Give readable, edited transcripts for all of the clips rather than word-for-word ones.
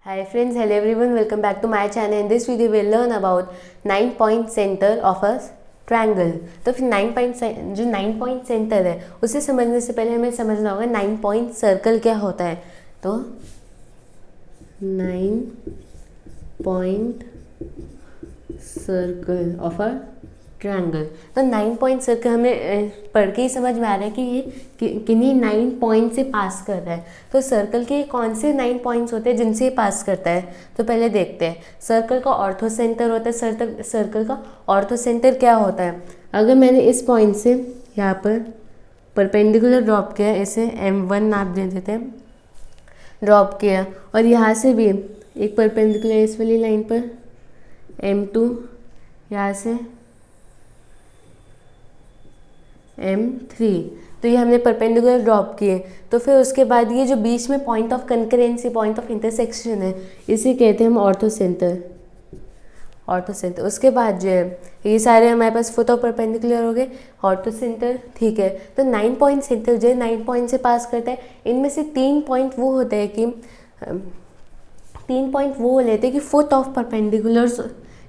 Hi friends, hello everyone, welcome back to my channel. In this video we'll learn about 9 point center of a triangle. तो फिर 9 point जो 9 point centre है उसे समझने से पहले हमें समझना होगा 9 पॉइंट सर्कल क्या होता है. तो 9 point circle of a triangle. तो 9 पॉइंट सर्कल हमें पढ़ के ही समझ में आ रहा है कि ये किन्हीं 9 पॉइंट से पास कर रहा है. तो सर्कल के कौन से 9 पॉइंट्स होते हैं जिनसे ये पास करता है. तो पहले देखते हैं. सर्कल का ऑर्थो सेंटर होता है. सर्कल का ऑर्थो सेंटर क्या होता है. अगर मैंने इस पॉइंट से यहाँ पर परपेंडिकुलर ड्रॉप किया, इसे M1 नाम दे देते हैं, ड्रॉप किया, और यहाँ से भी एक परपेंडिकुलर इस वाली लाइन पर M2, यहाँ से M3. तो ये हमने परपेंडिकुलर ड्रॉप किए. तो फिर उसके बाद ये जो बीच में point of concurrency, point of intersection है, इसे कहते हैं हम ऑर्थो सेंटर. उसके बाद जो है ये सारे हमारे पास फुट ऑफ परपेंडिकुलर हो गए, ऑर्थो सेंटर. ठीक है. तो 9 पॉइंट सेंटर जो है 9 पॉइंट से पास करता है. इनमें से 3 पॉइंट वो होते हैं कि 3 पॉइंट वो लेते हैं कि फुट ऑफ परपेंडिकुलर्स,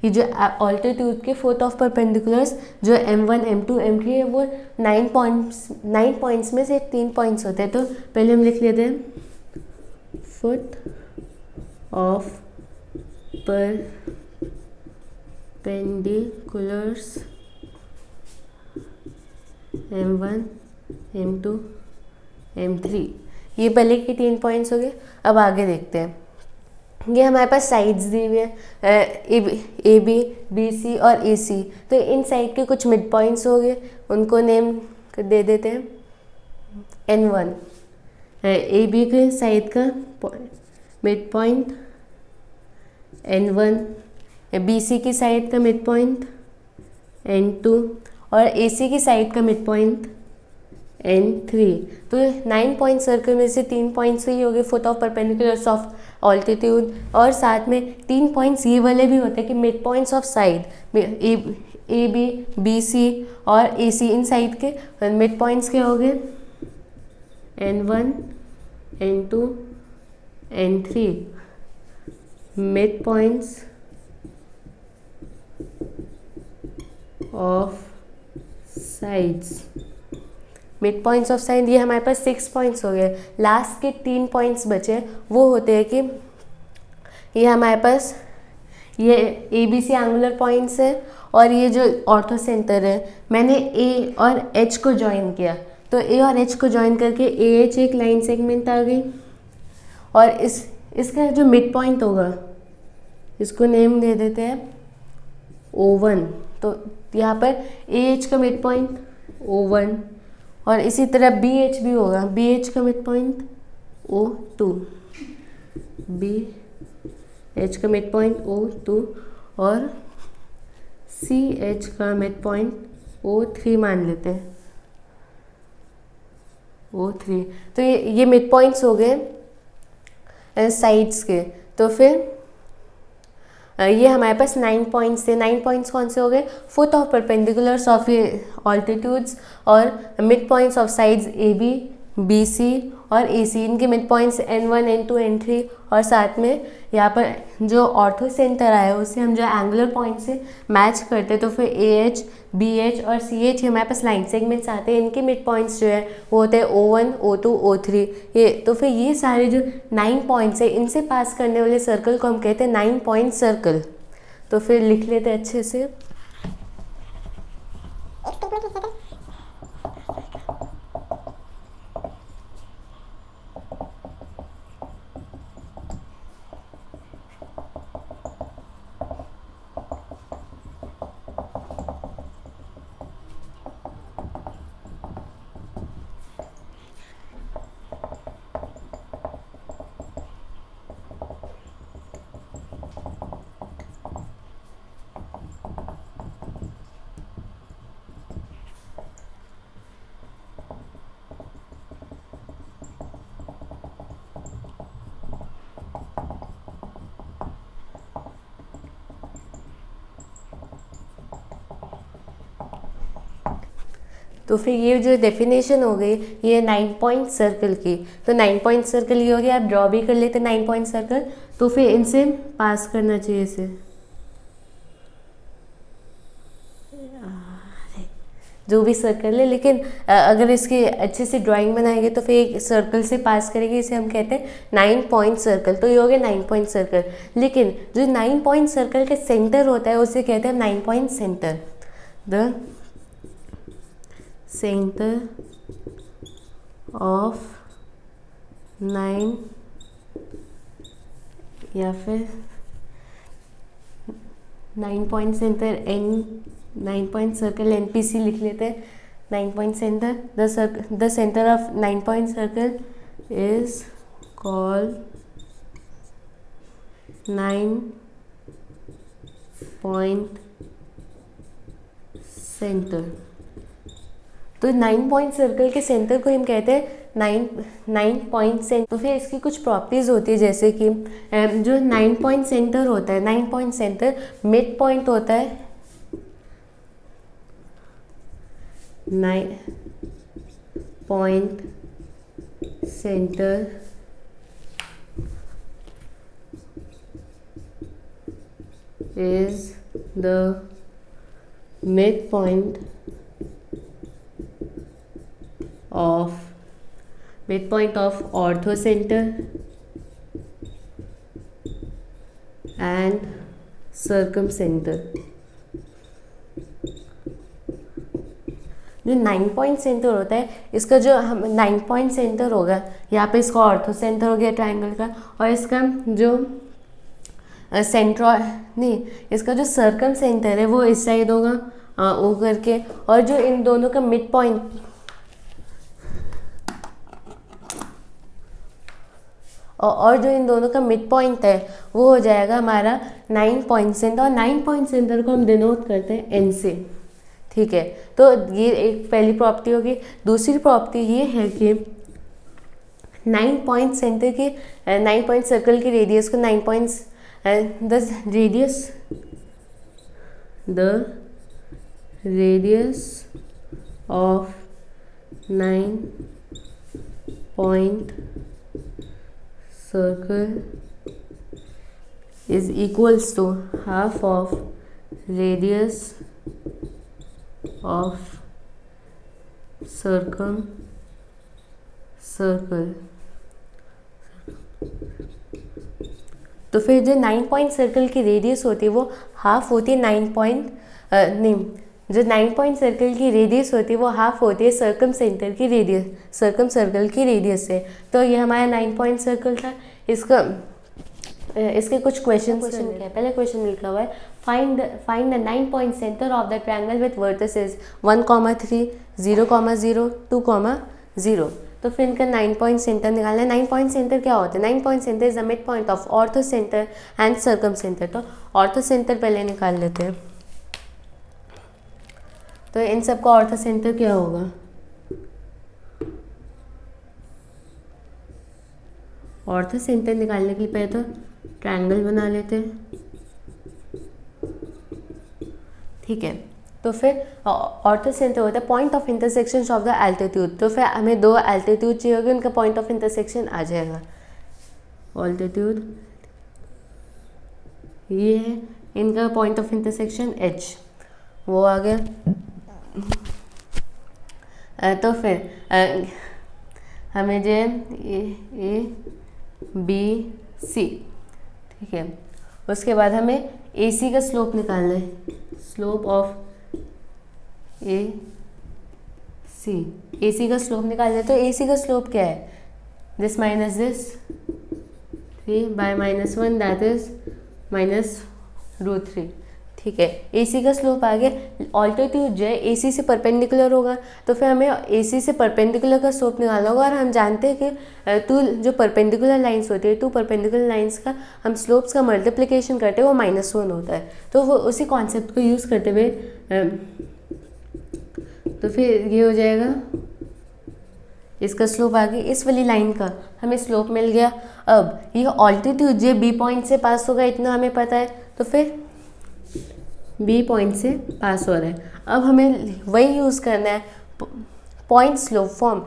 ये जो ऑल्टीट्यूड के फुट ऑफ परपेंडिकुलर्स जो M1, M2, M3 है, वो 9 पॉइंट्स में से 3 पॉइंट्स होते हैं. तो पहले हम लिख लेते हैं foot of perpendiculars M1, M2, M3. ये पहले के 3 पॉइंट्स हो गए. अब आगे देखते हैं. ये हमारे पास साइड्स दी हुई है, ए बी, बी सी और ए सी. तो इन साइड के कुछ मिड पॉइंट्स हो गए, उनको नेम दे देते हैं N1. ए बी के साइड का mid point N1, B C की साइड का मिड पॉइंट N2 और ए सी की साइड का मिड पॉइंट N3. तो 9 पॉइंट सर्कल में से 3 पॉइंट्स ही हो गए foot of perpendiculars of altitude, और साथ में 3 पॉइंट्स ये वाले भी होते हैं कि mid points of side, A B, B C और ए सी. इन साइड के मिड पॉइंट्स क्या हो गए N1, N2, N3. Mid points of sides, mid points of side. ये हमारे पास 6 पॉइंट्स हो गए. लास्ट के 3 पॉइंट्स बचे, वो होते हैं कि ये हमारे पास ये A B C angular points है, और ये जो ऑर्थो सेंटर है, मैंने ए और एच को ज्वाइन किया. तो ए और एच को ज्वाइन करके ए एच एक लाइन सेगमेंट आ गई, और इसका जो मिड पॉइंट होगा इसको नेम दे देते हैं O1. तो यहाँ पर ए एच का मिड पॉइंट O1, और इसी तरह बी एच भी होगा. बी एच का mid point O2, B H का मिड पॉइंट O2, और सी एच का मिड पॉइंट O3 मान लेते हैं, O3. तो ये मिड पॉइंट्स हो गए साइड्स के. तो फिर ये हमारे पास 9 पॉइंट्स थे. 9 पॉइंट्स कौन से हो गए, foot of perpendiculars of altitudes और mid points of sides A B, B C और ए सी. इनके mid points N1, N2, N3, और साथ में यहाँ पर जो ऑर्थो सेंटर आया है उसे हम जो एंगुलर पॉइंट से मैच करते हैं. तो फिर ए एच, बी एच और सी एच हमारे पास लाइन सेगमेंट्स आते हैं. इनके मिड पॉइंट्स जो है वो होते हैं O1, O2, O3. ये तो फिर ये सारे जो 9 पॉइंट्स है, इनसे पास करने वाले सर्कल को हम कहते हैं 9 पॉइंट सर्कल. तो फिर लिख लेते हैं अच्छे से. तो फिर ये जो डेफिनेशन हो गई ये 9 पॉइंट सर्कल की, तो 9 पॉइंट सर्कल ये हो गया। आप ड्रॉ भी कर लेते 9 पॉइंट सर्कल, तो फिर इनसे पास करना चाहिए इसे, जो भी सर्कल है। लेकिन अगर इसकी अच्छे से ड्राइंग बनाएंगे तो फिर एक सर्कल से पास करेंगे, इसे हम कहते हैं 9 पॉइंट सर्कल। तो ये हो गया 9 पॉइंट सर्कल। लेकिन जो 9 पॉइंट सर्कल के सेंटर होता है उसे कहते हैं 9 point center. The center of 9 या फिर 9 point center N 9 point circle NPC लिख लेते हैं। 9 point center, the center of 9 point circle is called 9 point center. तो 9 पॉइंट सर्कल के सेंटर को हम कहते हैं 9 पॉइंट सेंटर। तो फिर इसकी कुछ प्रॉपर्टीज़ होती है, जैसे कि जो 9 पॉइंट सेंटर होता है, 9 पॉइंट सेंटर मिड पॉइंट होता है। 9 point centre is the midpoint of orthocenter and circumcenter। जो 9 पॉइंट सेंटर होता है, इसका जो हम 9 पॉइंट सेंटर होगा, यहाँ पे इसका ऑर्थो सेंटर हो गया ट्रायंगल का, और इसका जो नहीं, इसका जो सर्कम सेंटर है वो इस साइड होगा ओ करके, और जो इन दोनों का मिड पॉइंट और जो इन दोनों का मिड पॉइंट है वो हो जाएगा हमारा 9 पॉइंट सेंटर। और 9 पॉइंट सेंटर को हम डिनोट करते हैं एन से। ठीक है, तो ये एक पहली प्रॉपर्टी होगी। दूसरी प्रॉपर्टी ये है कि 9 पॉइंट सेंटर की 9 पॉइंट सर्कल की रेडियस को 9 points the radius of 9 point circle is equals to half of radius of circle। तो फिर जो 9 पॉइंट सर्कल की रेडियस होती है वो हाफ होती है 9 पॉइंट नहीं, जो 9 पॉइंट सर्कल की रेडियस होती है वो हाफ होती है सर्कम सेंटर की रेडियस, सर्कम सर्कल की रेडियस से। तो ये हमारा 9 पॉइंट सर्कल था। इसके कुछ क्वेश्चन क्या है। पहले क्वेश्चन लिखा हुआ है find the 9 point centre of the triangle with vertices 1, 3, 0, 0, 2, 0। तो फिर इनका 9 पॉइंट सेंटर निकालना है। 9 पॉइंट सेंटर क्या होता है? 9 point centre is the mid point of ortho centre and circum centre. तो ऑर्थो सेंटर पहले निकाल लेते हैं। तो इन सबका ऑर्थो सेंटर क्या होगा? ऑर्थो सेंटर निकालने के लिए पहले तो ट्रायंगल बना लेते हैं। ठीक है, तो फिर ऑर्थो सेंटर होता है point of intersection of the altitude. तो फिर हमें 2 एल्टीट्यूड चाहिए होगी, उनका पॉइंट ऑफ इंटरसेक्शन आ जाएगा। ऑल्टीट्यूड ये है, इनका पॉइंट ऑफ इंटरसेक्शन H, वो आ गया। तो फिर हमें जो A B C, ठीक है, उसके बाद हमें AC का स्लोप निकालना है, स्लोप ऑफ AC। AC का स्लोप निकालना है, तो AC का स्लोप क्या है? This minus this 3 by -1 that is -√3। ठीक है, AC का स्लोप आ गया। ऑल्टीट्यूड जो है AC से परपेंडिकुलर होगा, तो फिर हमें AC से परपेंडिकुलर का स्लोप निकालना होगा। और हम जानते हैं कि टू जो परपेंडिकुलर लाइंस होती है, 2 परपेंडिकुलर लाइंस का हम स्लोप्स का मल्टीप्लिकेशन करते हैं वो -1 होता है। तो वो उसी कॉन्सेप्ट को यूज़ करते हुए तो फिर ये हो जाएगा, इसका स्लोप आ गया। इस वाली लाइन का हमें स्लोप मिल गया। अब ये ऑल्टीट्यूड जो B पॉइंट से पास होगा, इतना हमें पता है। तो फिर B पॉइंट से पास हो रहा है। अब हमें वही यूज़ करना है, पॉइंट स्लोप फॉर्म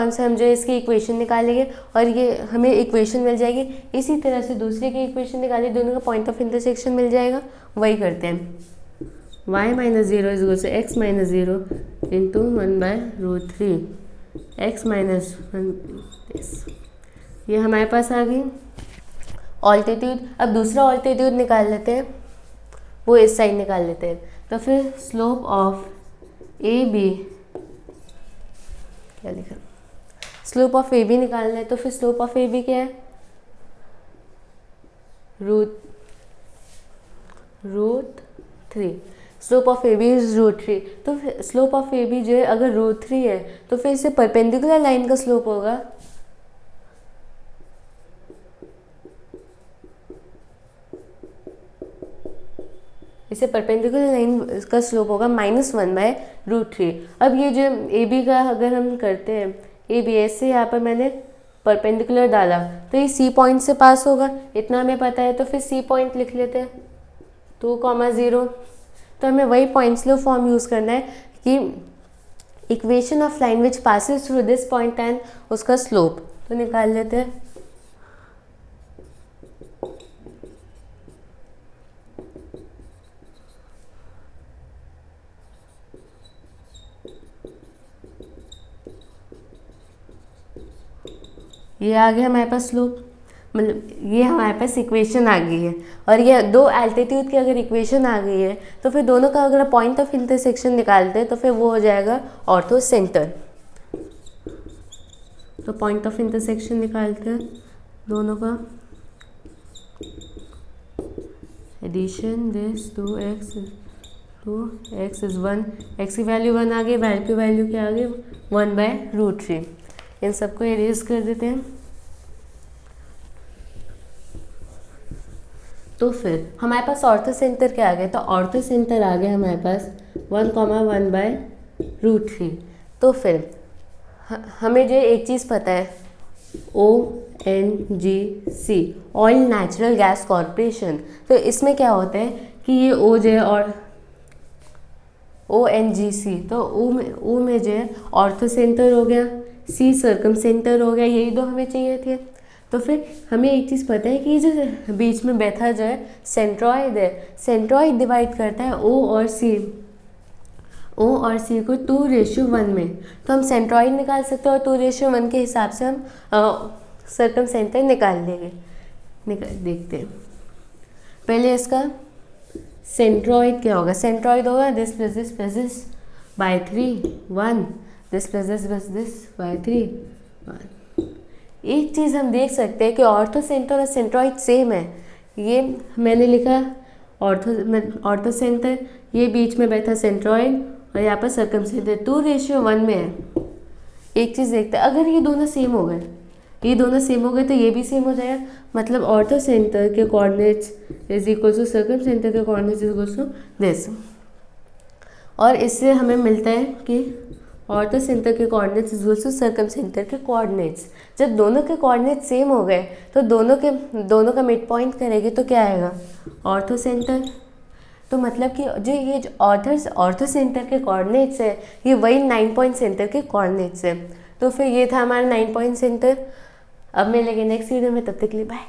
से हम जो है इसकी इक्वेशन निकालेंगे और ये हमें इक्वेशन मिल जाएगी। इसी तरह से दूसरे की इक्वेशन निकाले, दोनों का पॉइंट ऑफ इंटरसेक्शन मिल जाएगा। वही करते हैं, y minus zero is equal to x minus zero into 1/√3 x minus 1। ये हमारे पास आ गई ऑल्टीट्यूड। अब दूसरा ऑल्टीट्यूड निकाल लेते हैं, वो इस साइड निकाल लेते हैं। तो फिर स्लोप ऑफ ए बी, क्या लिखा, स्लोप ऑफ ए बी निकालना है। तो फिर स्लोप ऑफ ए बी क्या है, √3। Slope of A B is √3। तो स्लोप ऑफ ए बी जो है अगर √3 है तो फिर इसे परपेंडिकुलर लाइन का स्लोप होगा। इसे परपेंडिकुलर लाइन का स्लोप होगा -1/√3। अब ये जो ए बी का अगर हम करते हैं, ए बी ऐसे यहाँ पर मैंने परपेंडिकुलर डाला तो ये सी पॉइंट से पास होगा, इतना हमें पता है। तो फिर सी पॉइंट लिख लेते हैं 2,0। तो हमें वही पॉइंट स्लोप फॉर्म यूज़ करना है कि equation of line which passes through this point and उसका स्लोप। तो निकाल लेते हैं। ये आ गया हमारे पास स्लोप, मतलब ये हमारे पास इक्वेशन आ गई है। और ये दो एल्टीट्यूड की अगर इक्वेशन आ गई है तो फिर दोनों का अगर पॉइंट ऑफ इंटरसेक्शन निकालते हैं तो फिर वो हो जाएगा ऑर्थो सेंटर। तो पॉइंट ऑफ इंटरसेक्शन निकालते हैं दोनों का, addition this 2x is 1, x की वैल्यू 1 आ गई, y की वैल्यू क्या आ गई 1/√3। इन सबको एरेज कर देते हैं। तो फिर हमारे पास ऑर्थो सेंटर क्या आ गया, तो ऑर्थो सेंटर आ गया हमारे पास 1,1/√3। तो फिर हमें जो एक चीज़ पता है, ONGC oil natural gas corporation. तो इसमें क्या होता है कि ये O जो है और ONGC, तो O में जो है ऑर्थो सेंटर हो गया, C सर्कम सेंटर हो गया, यही दो हमें चाहिए थे। तो फिर हमें एक चीज़ पता है कि ये जो बीच में बैठा जो है सेंट्रॉइड है, सेंट्रॉइड डिवाइड करता है O और C को 2:1 में। तो हम सेंट्रॉइड निकाल सकते हैं और 2:1 के हिसाब से हम सर्कम सेंटर निकाल लेंगे। देखते हैं पहले इसका सेंट्रॉइड क्या होगा। सेंट्रॉइड होगा this plus this plus this by 3 1, this plus this by 3 1। एक चीज़ हम देख सकते हैं कि ऑर्थो सेंटर और सेंट्रॉइड सेम है। ये मैंने लिखा ऑर्थो सेंटर, ये बीच में बैठा सेंट्रॉइड और यहाँ पर सर्कम सेंटर 2:1 में है। एक चीज़ देखते हैं, अगर ये दोनों सेम हो गए, तो ये भी सेम हो जाएगा। मतलब ऑर्थो सेंटर के coordinates is equal to circumcentre के coordinates is equal to this. और इससे हमें मिलता है कि ऑर्थो सेंटर के coordinates is equal to circumcentre के कोऑर्डिनेट्स। जब दोनों के कोऑर्डिनेट्स सेम हो गए तो दोनों का मिड पॉइंट करेंगे तो क्या आएगा, ऑर्थो सेंटर। तो मतलब कि जो ये ऑर्थो सेंटर के कोऑर्डिनेट्स है, ये वही 9 पॉइंट सेंटर के कोऑर्डिनेट्स है। तो फिर ये था हमारा 9 पॉइंट सेंटर। अब मिलेंगे नेक्स्ट वीडियो में, तब तक के लिए बाय।